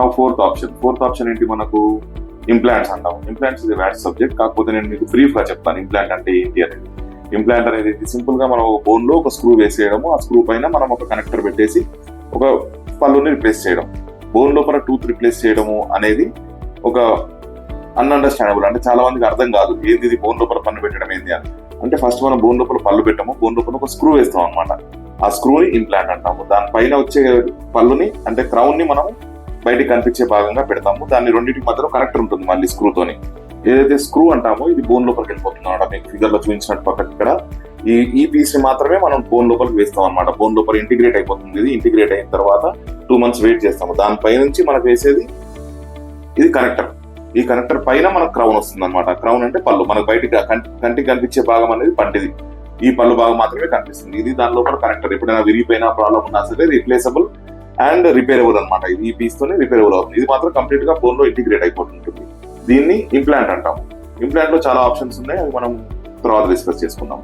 నా fourth option ఏంటి మనకు ఇంప్లాంట్స్ అంటాం. ఇంప్లాంట్స్ ఇది వ్యాస్ట్ సబ్జెక్ట్, కాకపోతే నేను మీకు బ్రీఫ్ గా చెప్తాను ఇంప్లాంట్ అంటే ఏంటి అనేది. ఇంప్లాంట్ అనేది సింపుల్ గా మనం బోన్ లో ఒక స్క్రూ వేసేయడము, ఆ స్క్రూ పైన మనం ఒక కనెక్టర్ పెట్టేసి ఒక పళ్ళుని రిప్లేస్ చేయడం, బోన్ లోపల టూత్ రిప్లేస్ చేయడము అనేది ఒక అన్అండర్స్టాండబుల్, అంటే చాలా మందికి అర్థం కాదు ఏంది ఇది బోన్ లోపల పన్ను పెట్టడం ఏంది అని. అంటే ఫస్ట్ మనం బోన్ లోపల పళ్ళు పెట్టాము, బోన్ లోపల ఒక స్క్రూ వేస్తాం అనమాట, ఆ స్క్రూని ఇంప్లాంట్ అంటాము. దానిపైన వచ్చే పళ్ళుని అంటే క్రౌన్ ని మనం బయటికి కనిపించే భాగంగా పెడతాము, దాన్ని రెండింటి మధ్యలో కనెక్టర్ ఉంటుంది మళ్ళీ స్క్రూతోని. ఏదైతే స్క్రూ అంటామో ఇది బోన్ లోపలికి వెళ్ళిపోతుంది అనమాట. మీకు ఫిగర్ లో చూపించినట్టు పక్కన ఇక్కడ ఈ పీస్ ని మాత్రమే మనం బోన్ లోపలికి వేస్తాం అనమాట. బోన్ లోపల ఇంటిగ్రేట్ అయిపోతుంది. ఇది ఇంటిగ్రేట్ అయిన తర్వాత 2 months వెయిట్ చేస్తాము. దానిపై నుంచి మనకు వేసేది ఇది కనెక్టర్. ఈ కనెక్టర్ పైన మనకు క్రౌన్ వస్తుంది అనమాట. క్రౌన్ అంటే పళ్ళు, మనకు బయటికి కంటికి కనిపించే భాగం అనేది పంటిది, ఈ పళ్ళు భాగం మాత్రమే కనిపిస్తుంది. ఇది దాని లోపల కనెక్టర్. ఎప్పుడైనా విరిగిపోయినా ప్రాబ్లం ఉన్నా సరే రీప్లేసబుల్ అండ్ రిపేరబుల్ అనమాట. ఇది ఈ పీస్ తోనే రిపేరబుల్ అవుతుంది. ఇది మాత్రం కంప్లీట్ గా బోన్ లో ఇంటిగ్రేట్ అయిపోతుంటుంది. దీన్ని ఇంప్లాంట్ అంటాము. ఇంప్లాంట్ లో చాలా ఆప్షన్స్ ఉన్నాయి, అవి మనం తర్వాత డిస్కస్ చేసుకుందాం.